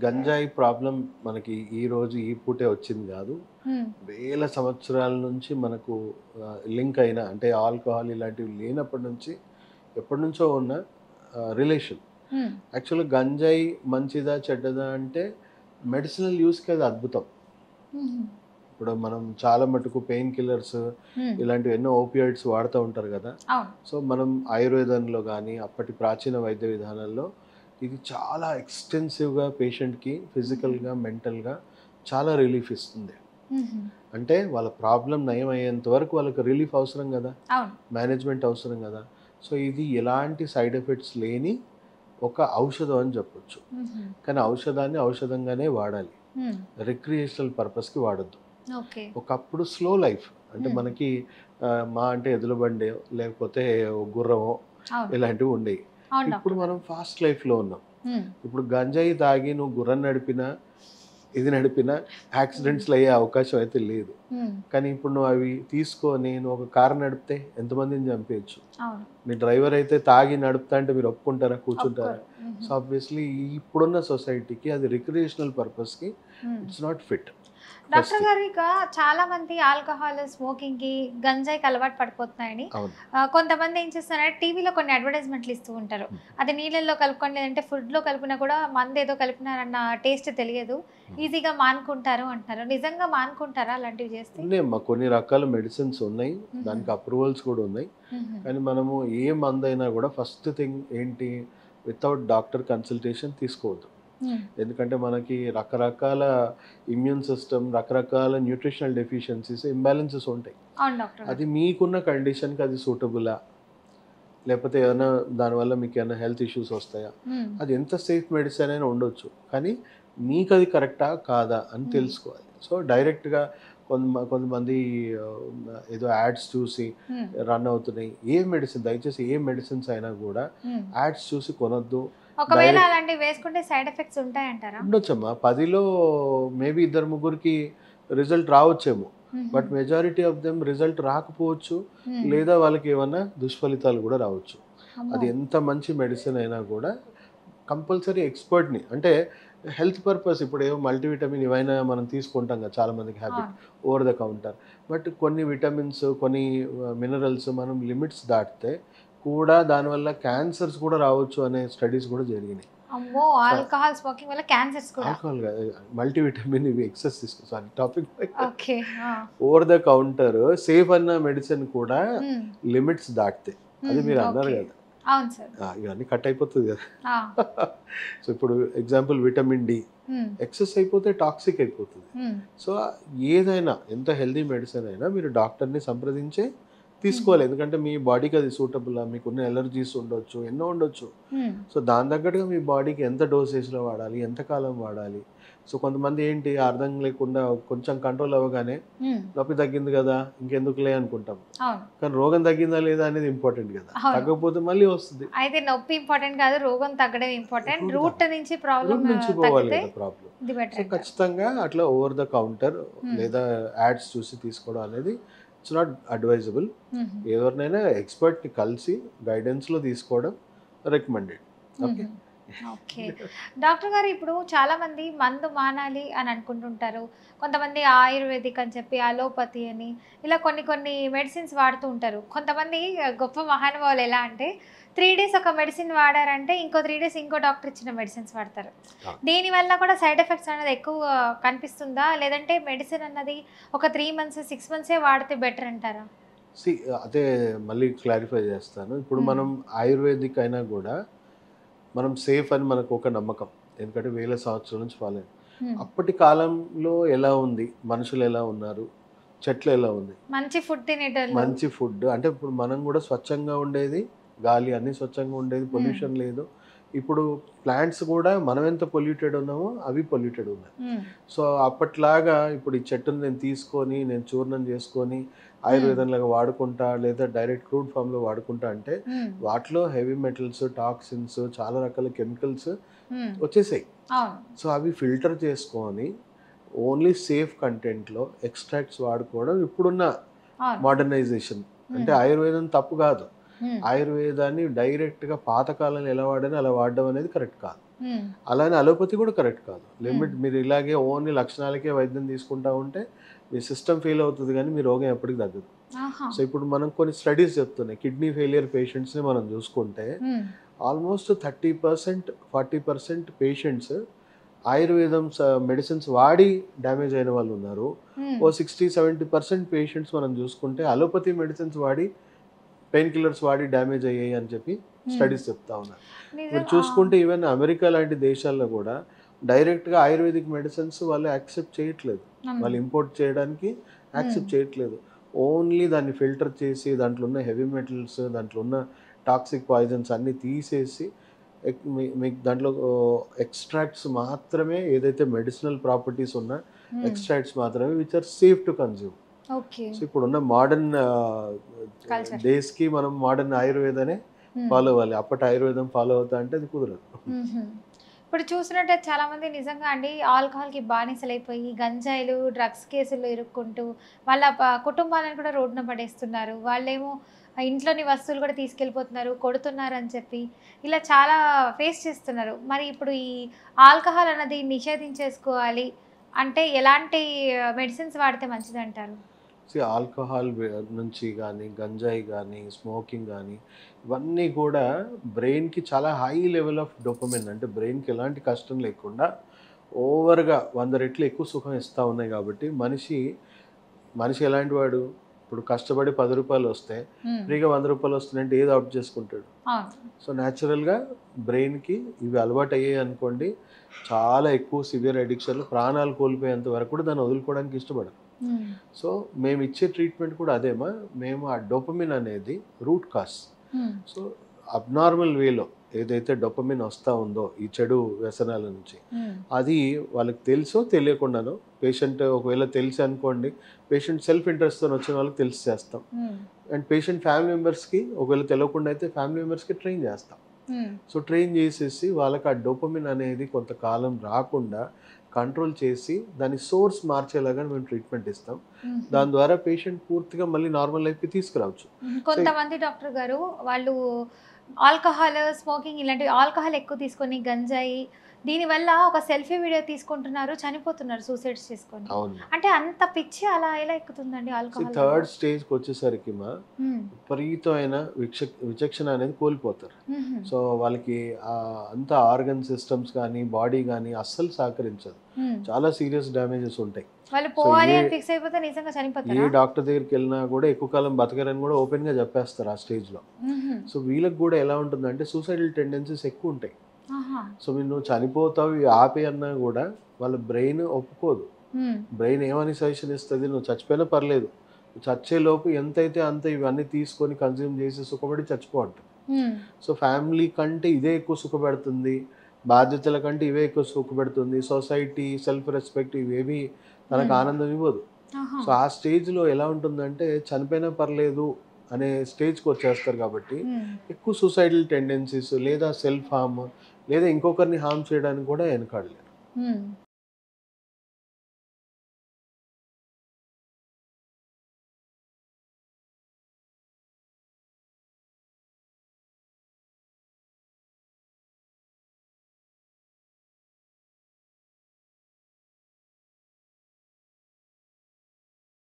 గంజాయి ప్రాబ్లం మనకి ఈ రోజు ఈ పూటే వచ్చింది కాదు. వేల సంవత్సరాల నుంచి మనకు లింక్ అయిన అంటే ఆల్కహాల్ ఇలాంటివి లేనప్పటి నుంచి ఎప్పటి నుంచో ఉన్న రిలేషన్. యాక్చువల్గా గంజాయి మంచిదా చెడ్డదా అంటే మెడిసినల్ యూస్కి అది అద్భుతం. ఇప్పుడు మనం చాలా మటుకు పెయిన్ కిల్లర్స్ ఇలాంటివి ఎన్నో ఓపియాయిడ్స్ వాడుతూ ఉంటారు కదా. సో మనం ఆయుర్వేదంలో కానీ అప్పటి ప్రాచీన వైద్య విధానాల్లో ఇది చాలా ఎక్స్టెన్సివ్గా పేషెంట్కి ఫిజికల్గా మెంటల్గా చాలా రిలీఫ్ ఇస్తుంది. అంటే వాళ్ళ ప్రాబ్లం నయం అయ్యేంత వరకు వాళ్ళకి రిలీఫ్ అవసరం కదా, మేనేజ్మెంట్ అవసరం కదా. సో ఇది ఎలాంటి సైడ్ ఎఫెక్ట్స్ లేని ఒక ఔషధం అని చెప్పొచ్చు. కానీ ఔషధాన్ని ఔషధంగానే వాడాలి, రిక్రియేషనల్ పర్పస్కి వాడద్దు. ఒకప్పుడు స్లో లైఫ్ అంటే మనకి మా అంటే ఎద్దుల బండి లేకపోతే గుర్రమో ఇలాంటివి ఉండేవి. ఇప్పుడు మనం ఫాస్ట్ లైఫ్లో ఉన్నాం. ఇప్పుడు గంజాయి తాగి నువ్వు గుర్రం నడిపినా ఇది నడిపినా యాక్సిడెంట్స్లు అయ్యే అవకాశం అయితే లేదు. కానీ ఇప్పుడు నువ్వు అవి తీసుకొని నువ్వు ఒక కారు నడిపితే ఎంతమందిని చంపేయచ్చు. మీ డ్రైవర్ అయితే తాగి నడుపుతా అంటే మీరు ఒప్పుకుంటారా, కూర్చుంటారా? సో ఆబ్వియస్లీ ఇప్పుడున్న సొసైటీకి అది రిక్రియేషనల్ పర్పస్కి ఇట్స్ నాట్ ఫిట్. డాక్టర్ గారు, ఇక చాలా మంది ఆల్కహాల్ స్మోకింగ్ కి గంజాయికి అలవాటు పడిపోతున్నాయని కొంతమంది ఏం చేస్తున్నారంటే టీవీలో కొన్ని అడ్వర్టైజ్మెంట్లు ఇస్తూ ఉంటారు. అది నీళ్ళల్లో కలుపుకొని లేదంటే ఫుడ్ లో కలిపినా కూడా మందు ఏదో కలిపినారన్న టేస్ట్ తెలియదు, ఈజీగా మానుకుంటారు అంటున్నారు. నిజంగా మానుకుంటారా అలాంటివి చేస్తే? కొన్ని రకాల మెడిసిన్స్ ఉన్నాయి, దానికి అప్రూవల్స్ కూడా ఉన్నాయి. కానీ మనము ఏ మందైనా కూడా ఫస్ట్ థింగ్ ఏంటి, వితౌట్ డాక్టర్ కన్సల్టేషన్ తీసుకోవద్దు. ఎందుకంటే మనకి రకరకాల ఇమ్యూన్ సిస్టమ్, రకరకాల న్యూట్రిషనల్ డెఫిషియన్సీస్, ఇంబ్యాలెన్సెస్ ఉంటాయి. అది మీకున్న కండిషన్కి అది సూటబులా, లేకపోతే ఏమైనా దానివల్ల మీకు ఏమైనా హెల్త్ ఇష్యూస్ వస్తాయా, అది ఎంత సేఫ్ మెడిసిన్ అయినా ఉండొచ్చు, కానీ మీకు అది కరెక్టా కాదా అని తెలుసుకోవాలి. సో డైరెక్ట్గా కొంతమంది ఏదో యాడ్స్ చూసి రన్ అవుతున్నాయి. ఏ మెడిసిన్, దయచేసి ఏ మెడిసిన్స్ అయినా కూడా యాడ్స్ చూసి కొనొద్దు. ఒకవేళ అలాంటివి వేసుకుంటే సైడ్ ఎఫెక్ట్స్ ఉంటాయంటారా? ఉండొచ్చమ్మా. 10లో మేబీ 2-3కి రిజల్ట్ రావచ్చేమో, but majority of them result రాకపోవచ్చు, లేదా వాళ్ళకి ఏమన్నా దుష్ఫలితాలు కూడా రావచ్చు. అది ఎంత మంచి మెడిసిన్ అయినా కూడా కంపల్సరీ ఎక్స్పర్ట్ని, అంటే హెల్త్ పర్పస్, ఇప్పుడు ఏమో మల్టీవిటమిన్ ఇవైనా మనం తీసుకుంటాం కదా, చాలామందికి habit over the counter. But కొన్ని విటమిన్స్, కొన్ని మినరల్స్ మనం లిమిట్స్ దాటితే కూడా దానివల్ల క్యాన్సర్స్ కూడా రావచ్చు అనే స్టడీస్ కూడా జరిగినాయి. ఆల్కహాల్ స్మోకింగ్ వల్ల క్యాన్సర్స్ కూడా? ఆల్కహాల్ మల్టీవిటమిన్ ఇవి ఎక్సెస్ తీసుకుంటాం topic. Over the counter safe అన్న మెడిసిన్ కూడా లిమిట్స్ దాటితే, అది మీరు అన్నారు కదా, ఇవన్నీ కట్ అయిపోతుంది కదా. సో ఇప్పుడు ఎగ్జాంపుల్ విటమిన్ డి ఎక్సెస్ అయిపోతే టాక్సిక్ అయిపోతుంది. సో ఏదైనా ఎంత హెల్దీ మెడిసిన్ అయినా మీరు డాక్టర్ని సంప్రదించే తీసుకోవాలి. ఎందుకంటే మీ బాడీకి అది సూటబుల్, మీకున్న ఎలర్జీస్ ఉండొచ్చు, ఎన్నో ఉండొచ్చు. సో దాని తగ్గట్టుగా మీ బాడీకి ఎంత డోసేజ్లో వాడాలి, ఎంతకాలం వాడాలి. సో కొంతమంది ఏంటి అర్థం లేకుండా కొంచెం కంట్రోల్ అవ్వగానే నొప్పి తగ్గింది కదా ఇంకెందుకులే అనుకుంటాం, కానీ రోగం తగ్గిందా లేదా అనేది ఇంపార్టెంట్ కదా. తగ్గకపోతే మళ్ళీ వస్తుంది. అయితే నొప్పి ఇంపార్టెంట్ కాదు, రోగం తగ్గడం ఇంపార్టెంట్. రూట్ నుంచి ప్రాబ్లం నుంచి పోవాలి కదా ప్రాబ్లం. సో ఖచ్చితంగా అట్లా ఓవర్ ద కౌంటర్ లేదా యాడ్స్ చూసి తీసుకోవడం అనేది ఇట్స్ నాట్ అడ్వైజబుల్. ఎవరినైనా ఎక్స్పర్ట్ని కలిసి గైడెన్స్లో తీసుకోవడం రికమెండెడ్. ఓకే డాక్టర్ గారు, ఇప్పుడు చాలా మంది మందు మానాలి అని అనుకుంటుంటారు. కొంతమంది ఆయుర్వేదిక్ అని చెప్పి అలోపతి అని ఇలా కొన్ని మెడిసిన్స్ వాడుతూ ఉంటారు. కొంతమంది గొప్ప మహానుభావులు ఎలా అంటే 3 days ఒక మెడిసిన్ వాడారంటే ఇంకో 3 days ఇంకో డాక్టర్ ఇచ్చిన మెడిసిన్స్ వాడతారు. దీనివల్ల కూడా సైడ్ ఎఫెక్ట్స్ అనేది ఎక్కువ కనిపిస్తుందా, లేదంటే మెడిసిన్ అన్నది ఒక 3 months 6 months వాడితే బెటర్ అంటారా? అదే మళ్ళీ క్లారిఫై చేస్తాను. ఇప్పుడు మనం ఆయుర్వేదిక్ అయినా కూడా మనం సేఫ్ అని మనకు ఒక నమ్మకం, ఎందుకంటే వేల సంవత్సరాల నుంచి ఫాలో అయ్యింది. అప్పటి కాలంలో ఎలా ఉంది, మనుషులు ఎలా ఉన్నారు, చెట్లు ఎలా ఉంది, మంచి ఫుడ్ తినేటోళ్ళు, మంచి ఫుడ్. అంటే ఇప్పుడు మనం కూడా స్వచ్ఛంగా ఉండేది, గాలి అన్ని స్వచ్ఛంగా ఉండేది, పొల్యూషన్ లేదు. ఇప్పుడు ప్లాంట్స్ కూడా మనం ఎంత పొల్యూటెడ్ ఉన్నామో అవి పొల్యూటెడ్ ఉన్నాయి. సో అప్పట్లాగా ఇప్పుడు ఈ చెట్టును నేను తీసుకొని నేను చూర్ణం చేసుకొని ఆయుర్వేదంలాగా వాడుకుంటా, లేదా డైరెక్ట్ క్రూడ్ ఫామ్లో వాడుకుంటా అంటే వాటిలో హెవీ మెటల్స్, టాక్సిన్స్, చాలా రకాల కెమికల్స్ వచ్చేసాయి. సో అవి ఫిల్టర్ చేసుకొని ఓన్లీ సేఫ్ కంటెంట్లో ఎక్స్ట్రాక్ట్స్ వాడుకోవడం ఇప్పుడున్న మోడర్నైజేషన్. అంటే ఆయుర్వేదం తప్పు కాదు, ఆయుర్వేదాన్ని డైరెక్ట్గా పాతకాలంలో ఎలా వాడని అలా వాడడం అనేది కరెక్ట్ కాదు. అలానే అలోపతి కూడా కరెక్ట్ కాదు. లిమిట్ మీరు ఇలాగే ఓన్లీ లక్షణాలకే వైద్యం తీసుకుంటా ఉంటే మీ సిస్టమ్ ఫెయిల్ అవుతుంది కానీ మీ రోగం ఎప్పటికి తగ్గదు. సో ఇప్పుడు మనం కొన్ని స్టడీస్ చెప్తున్నాయి. కిడ్నీ ఫెయిలియర్ పేషెంట్స్ని మనం చూసుకుంటే ఆల్మోస్ట్ 30% 40% పేషెంట్స్ ఆయుర్వేదం మెడిసిన్స్ వాడి డ్యామేజ్ అయిన వాళ్ళు ఉన్నారు. ఓ 60-70% పేషెంట్స్ మనం చూసుకుంటే అలోపతి మెడిసిన్స్ వాడి పెయిన్ కిల్లర్స్ వాడి డ్యామేజ్ అయ్యాయి అని చెప్పి స్టడీస్ చెప్తా ఉన్నారు. మీరు చూసుకుంటే ఈవెన్ అమెరికా లాంటి దేశాల్లో కూడా డైరెక్ట్గా ఆయుర్వేదిక్ మెడిసిన్స్ వాళ్ళు యాక్సెప్ట్ చేయట్లేదు. వాళ్ళు ఇంపోర్ట్ చేయడానికి యాక్సెప్ట్ చేయట్లేదు. ఓన్లీ దాన్ని ఫిల్టర్ చేసి దాంట్లో ఉన్న హెవీ మెటల్స్, దాంట్లో ఉన్న టాక్సిక్ పాయిజన్స్ అన్నీ తీసేసి మీకు దాంట్లో ఎక్స్ట్రాక్ట్స్ మాత్రమే, ఏదైతే మెడిసినల్ ప్రాపర్టీస్ ఉన్న ఎక్స్ట్రాక్ట్స్ మాత్రమే which are safe to consume. So ఇప్పుడున్న మోడర్న్ డేస్కి మనం మోడర్న్ ఆయుర్వేదనే ఫాలో అవ్వాలి. అప్పటి ఆయుర్వేదం ఫాలో అవుతా అంటే అది కుదరదు. ఇప్పుడు చూసినట్టయితే చాలా మంది నిజంగా అండి ఆల్కహాల్కి బానిసలైపోయి గంజాయిలు డ్రగ్స్ కేసుల్లో ఇరుక్కుంటూ వాళ్ళ కుటుంబాలను కూడా రోడ్డున పడేస్తున్నారు. వాళ్ళేమో ఇంట్లోని వస్తువులు కూడా తీసుకెళ్ళిపోతున్నారు, కొడుతున్నారు అని చెప్పి ఇలా చాలా ఫేస్ చేస్తున్నారు. మరి ఇప్పుడు ఈ ఆల్కహాల్ అన్నది నిషేధించేసుకోవాలి అంటే ఎలాంటి మెడిసిన్స్ వాడితే మంచిది అంటారు? ఆల్కహాల్ నుంచి కానీ, గంజాయి కానీ, స్మోకింగ్ కానీ ఇవన్నీ కూడా బ్రెయిన్కి చాలా హై లెవెల్ ఆఫ్ డోపమైన్, అంటే బ్రెయిన్కి ఎలాంటి కష్టం లేకుండా ఓవర్గా 100 రెట్లు ఎక్కువ సుఖం ఇస్తూ ఉన్నాయి. కాబట్టి మనిషి ఎలాంటి వాడు, ఇప్పుడు కష్టపడి 10 రూపాయలు వస్తే ఫ్రీగా 100 రూపాయలు వస్తుందంటే ఏది ఆప్ట్ చేసుకుంటాడు. సో న్యాచురల్గా బ్రెయిన్కి ఇవి అలవాటు అయ్యాయి అనుకోండి, చాలా ఎక్కువ సివియర్ అడిక్షన్లు, ప్రాణాలు కోల్పోయేంత వరకు కూడా దాన్ని వదులుకోవడానికి ఇష్టపడరు. సో మేము ఇచ్చే ట్రీట్మెంట్ కూడా అదేమా, మేము ఆ డోపమిన్ అనేది రూట్ కాజ్. సో అబ్నార్మల్ వేలో ఏదైతే డోపమిన్ వస్తూ ఉందో ఈ చెడు వ్యసనాల నుంచి, అది వాళ్ళకి తెలుసో తెలియకుండానో, పేషెంట్ ఒకవేళ తెలిసి అనుకోండి, పేషెంట్ సెల్ఫ్ ఇంట్రెస్ట్తో వచ్చిన వాళ్ళకి తెలిసి చేస్తాం. అండ్ పేషెంట్ ఫ్యామిలీ మెంబర్స్కి ఒకవేళ తెలియకుండా అయితే ఫ్యామిలీ మెంబర్స్కి ట్రైన్ చేస్తాం. సో ట్రైన్ చేసేసి వాళ్ళకి ఆ డోపమిన్ అనేది కొంతకాలం రాకుండా కంట్రోల్ చేసి దాని సోర్స్ మార్చేలాగా మేము ట్రీట్మెంట్ ఇస్తాం. దాని ద్వారా పేషెంట్ పూర్తిగా మళ్ళీ నార్మల్ లైఫ్కి తీసుకురావచ్చు. కొంతమంది డాక్టర్ గారు వాళ్ళు ఆల్కహాల్, స్మోకింగ్ ఇలాంటివి, ఆల్కహాల్ ఎక్కువ తీసుకొని గంజాయి, దీనివల్ల ఒక సెల్ఫీ వీడియో తీసుకుంటున్నారు, చనిపోతున్నారు సూసైడ్స్ చేసుకొని. అంటే అంత పిచ్చి అలా ఎలా ఎక్కుతుందండి ఆల్కహాల్? థర్డ్ స్టేజ్కి వచ్చేసరికి విపరీతమైన విచక్షణ అనేది కోల్పోతారు. సో వాళ్ళకి అంత ఆర్గన్ సిస్టమ్స్ కానీ బాడీ కానీ అస్సలు సహకరించదు. చాలా సీరియస్ డ్యామేజెస్ ఉంటాయి. ఏ డాక్టర్ దగ్గరికి వెళ్ళినా కూడా ఎక్కువ కాలం బతకరని కూడా ఓపెన్ గా చెప్పేస్తారు ఆ స్టేజ్ లో. సో వీళ్ళకి కూడా ఎలా ఉంటుందంటే సూసైడల్ టెండెన్సీస్ ఎక్కువ ఉంటాయి. సో నువ్వు చనిపోతావు ఆపే అన్నా కూడా వాళ్ళ బ్రెయిన్ ఒప్పుకోదు. బ్రెయిన్ ఏమని సజెషన్ ఇస్తుంది, నువ్వు చచ్చిపోయినా పర్లేదు, నువ్వు చచ్చేలోపు ఎంతైతే అంత ఇవన్నీ తీసుకొని కన్జ్యూమ్ చేసి సుఖపడి చచ్చిపో అంట. సో ఫ్యామిలీ కంటే ఇదే ఎక్కువ సుఖపెడుతుంది, బాధ్యతల కంటే ఇవే ఎక్కువ సుఖపెడుతుంది, సొసైటీ, సెల్ఫ్ రెస్పెక్ట్ ఇవేవి తనకు ఆనందం ఇవ్వదు. సో ఆ స్టేజ్లో ఎలా ఉంటుందంటే చనిపోయినా పర్లేదు అనే స్టేజ్కి వచ్చేస్తారు. కాబట్టి ఎక్కువ సూసైడల్ టెండెన్సీస్ లేదా సెల్ఫ్ హార్మ్ లేదా ఇంకొకరిని హార్మ్ చేయడానికి కూడా వెనకాడలేరు.